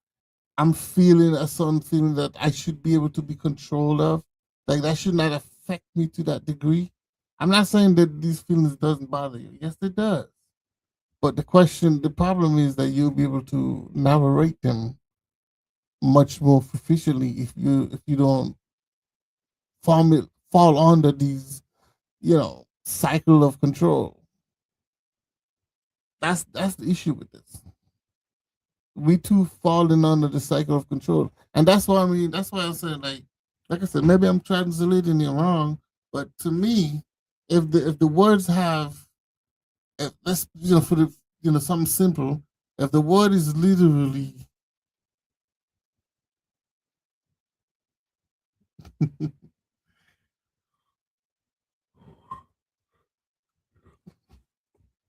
I'm feeling a certain feeling that I should be able to be controlled of. Like that should not affect me to that degree. I'm not saying that these feelings doesn't bother you. Yes, it does. But the problem is that you'll be able to navigate them much more proficiently if you don't fall under these, cycle of control. That's the issue with this. We too falling under the cycle of control, and that's why that's why I said, like I said, maybe I'm translating it wrong, but to me, if the words have, if, let's for the something simple, if the word is literally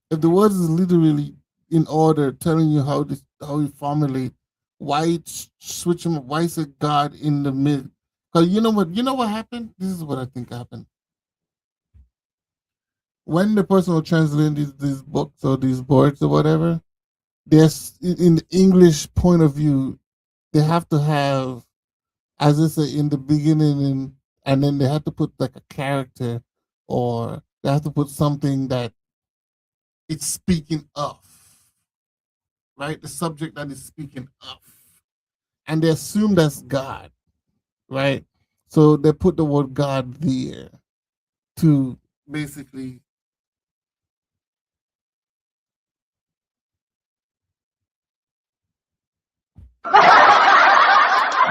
if the word is literally in order, telling you how you formulate, why switch them, why is it God in the mid? Because you know what happened. This is what I think happened when the person was translating these books or these boards or whatever. There's in the English point of view, they have to have, as I say, in the beginning, and then they have to put like a character, or they have to put something that it's speaking of, right? The subject that is speaking of, and they assume that's God, right? So they put the word God there to basically,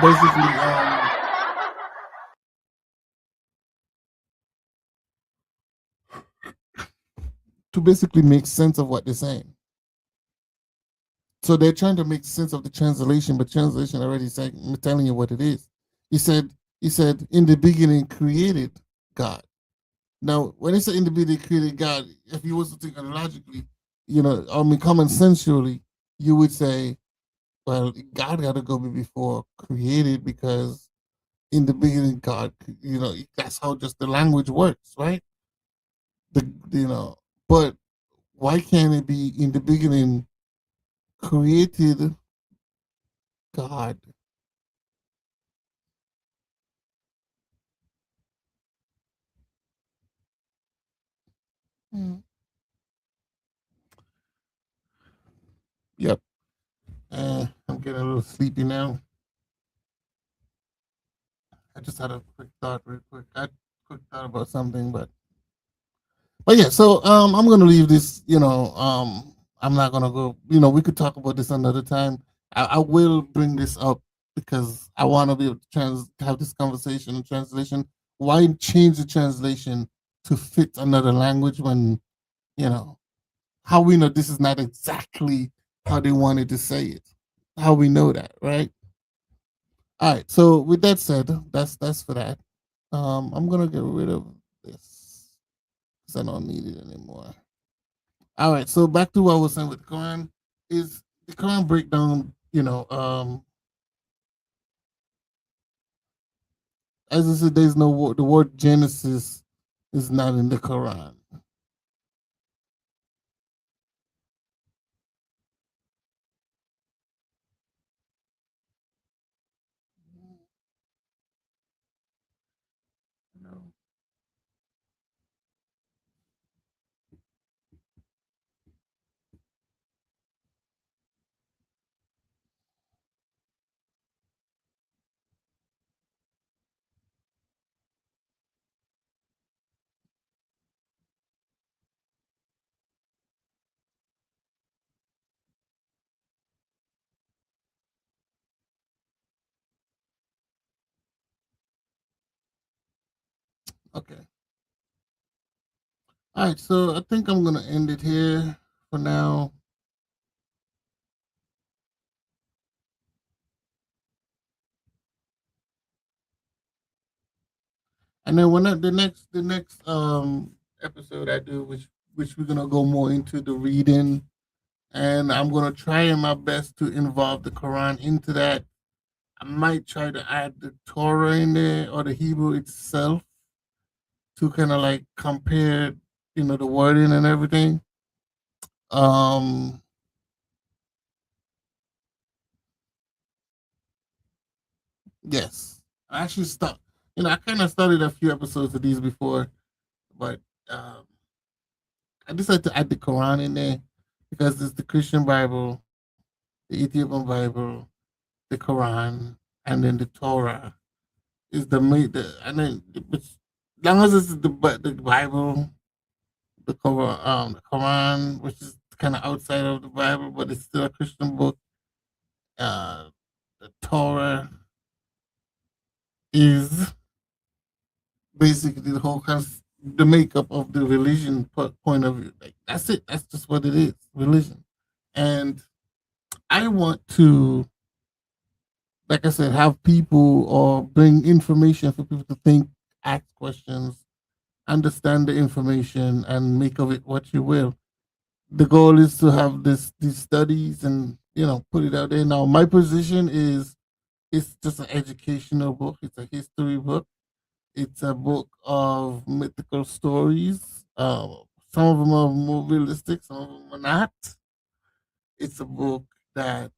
basically, to basically make sense of what they're saying. So they're trying to make sense of the translation, but translation already saying, telling you what it is. He said, in the beginning created God. Now, when they say in the beginning created God, if you was to think logically, common sensually, you would say, well, God got to go before created, because in the beginning, God, that's how just the language works, right? The but why can't it be in the beginning created God? Mm. Yep. I'm getting a little sleepy now. I just had a quick thought, real quick. I quick thought about something, but yeah. So I'm gonna leave this. I'm not gonna go. We could talk about this another time. I will bring this up because I want to be able to have this conversation in translation. Why change the translation to fit another language when you know how we know this is not exactly how they wanted to say it? How we know that, right? All right. So with that said, that's for that. I'm gonna get rid of this because I don't need it anymore. All right. So back to what I was saying with the Quran is the Quran breakdown. As I said, there's no word. The word Genesis is not in the Quran. No. Okay. All right. So I think I'm gonna end it here for now. And then when the next episode I do, which we're gonna go more into the reading, and I'm gonna try my best to involve the Quran into that. I might try to add the Torah in there or the Hebrew itself to kind of like compare, the wording and everything. Um, yes, I actually stopped. I kind of started a few episodes of these before, but I decided to add the Quran in there because it's the Christian Bible, the Ethiopian Bible, the Quran, and then the Torah. is the main. And then, as long as it's the Bible, the Quran, which is kind of outside of the Bible, but it's still a Christian book. The Torah is basically the whole the makeup of the religion point of view. Like that's it. That's just what it is. Religion, and I want to, like I said, have people or bring information for people to think, ask questions, understand the information, and make of it what you will. The goal is to have these studies and put it out there. Now, my position is it's just an educational book. It's a history book. It's a book of mythical stories. Some of them are more realistic. Some of them are not. It's a book that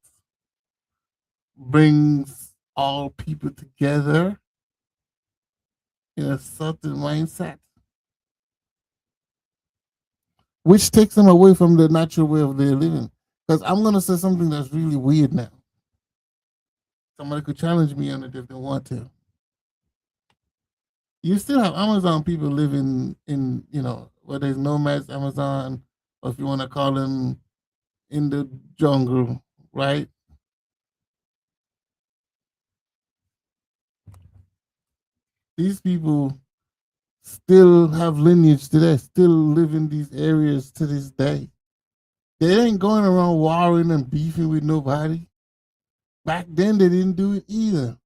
brings all people together in a certain mindset, which takes them away from the natural way of their living. Because I'm going to say something that's really weird now. Somebody could challenge me on it if they want to. You still have Amazon people living in, where there's nomads, Amazon, or if you want to call them in the jungle, right? These people still have lineage today, still live in these areas to this day. They ain't going around warring and beefing with nobody. Back then, they didn't do it either.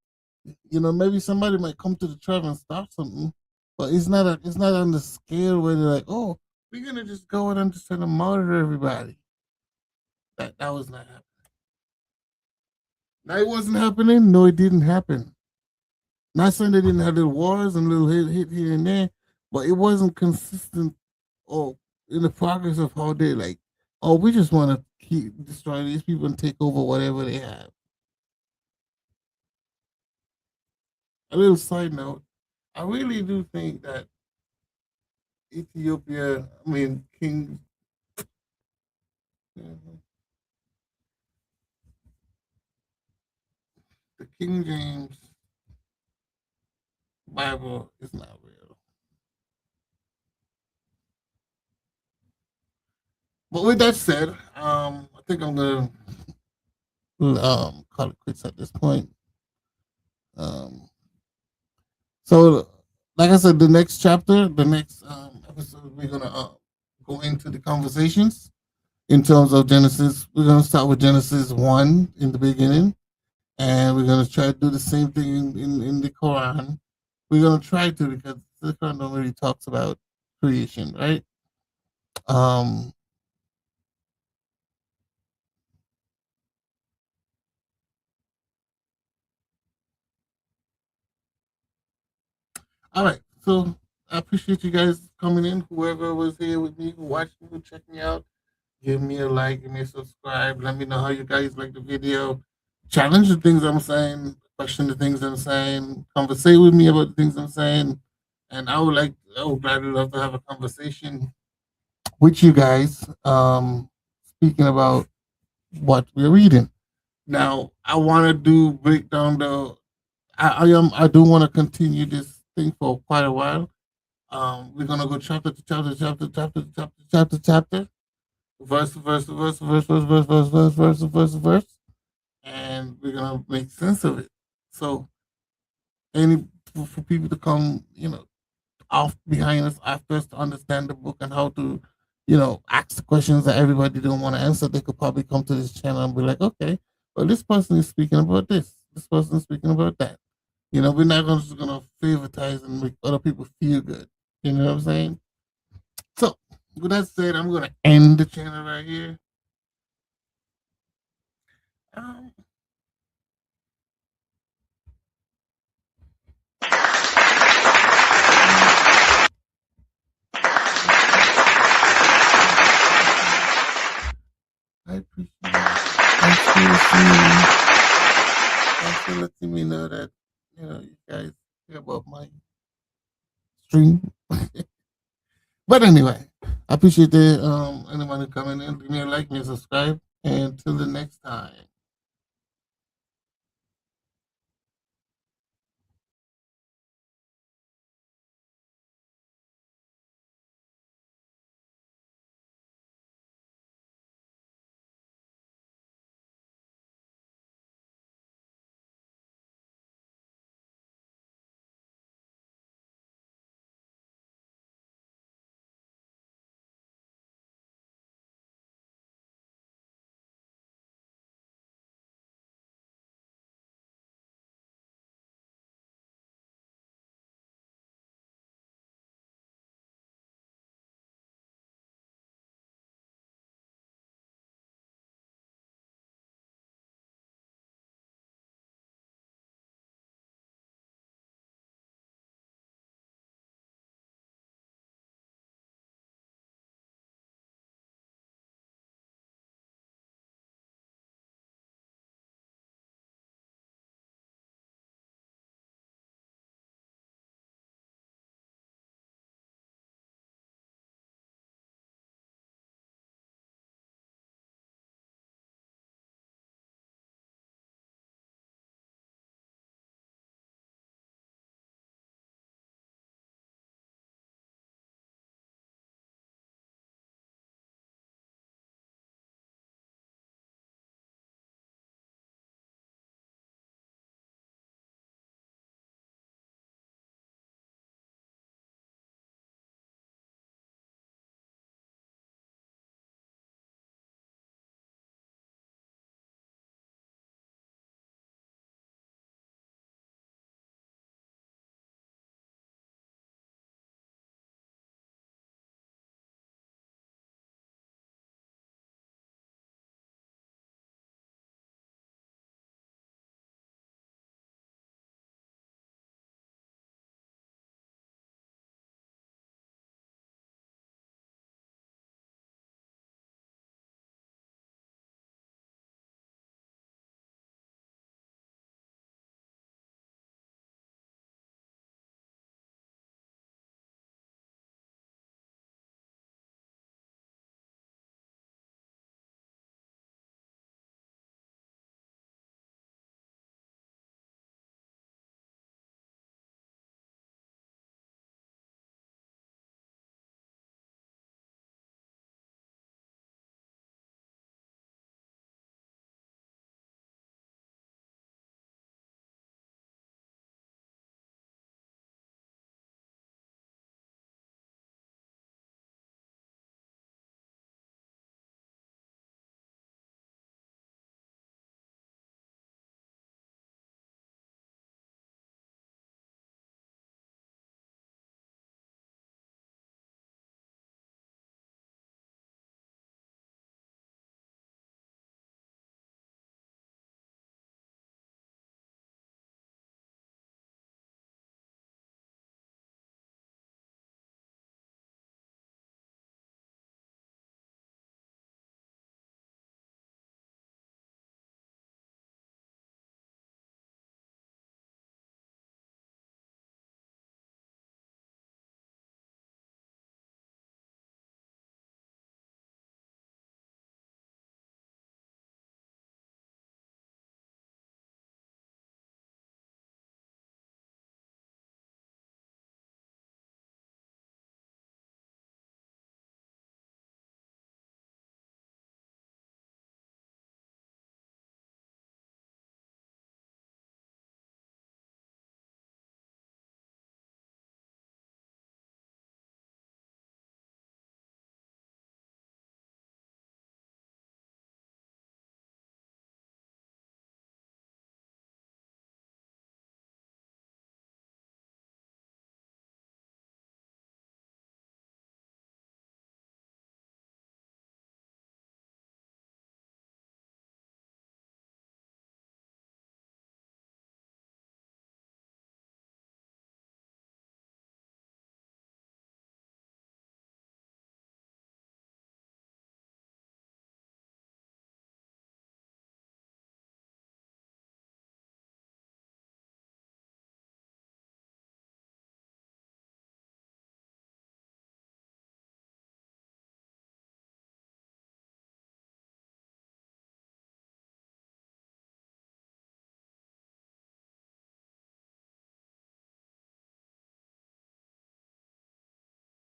Maybe somebody might come to the tribe and start something, but it's not on the scale where they're like, oh, we're gonna just go in and just try to murder everybody. That was not happening. Now it wasn't happening. No, it didn't happen. Not saying they didn't have little wars and little hit here and there, but it wasn't consistent or in the progress of how they like. Oh, we just want to keep destroying these people and take over whatever they have. A little side note: I really do think that Ethiopia, I mean King, the King James Bible is not real. But with that said, I think I'm gonna call it quits at this point. Um, so, like I said, the next chapter, the next episode, we're gonna go into the conversations in terms of Genesis. We're gonna start with Genesis 1 in the beginning, and we're gonna try to do the same thing in the Quran. We're gonna try to, because the Quran don't really talks about creation, right? Um, all right. So I appreciate you guys coming in. Whoever was here with me, who watched me, who checked me out, give me a like, give me a subscribe. Let me know how you guys like the video. Challenge the things I'm saying, question the things I'm saying, conversate with me about the things I'm saying. And I would gladly love to have a conversation with you guys. Speaking about what we're reading. Now, I want to break down I do want to continue this thing for quite a while. We're gonna go chapter to chapter, chapter, verse, verse, and we're gonna make sense of it. So, any for people to come, off behind us after us to understand the book and how to, ask the questions that everybody don't want to answer, they could probably come to this channel and be like, okay, well, this person is speaking about this person is speaking about that. We're not just gonna favoritize and make other people feel good. You know what I'm saying? So, with that said, I'm gonna end the channel right here. Um, I appreciate it. Thanks for listening. Thanks for letting me know that you guys care about my stream. But anyway, I appreciate the anyone who coming in. Give me a like, me a subscribe, and till the next time.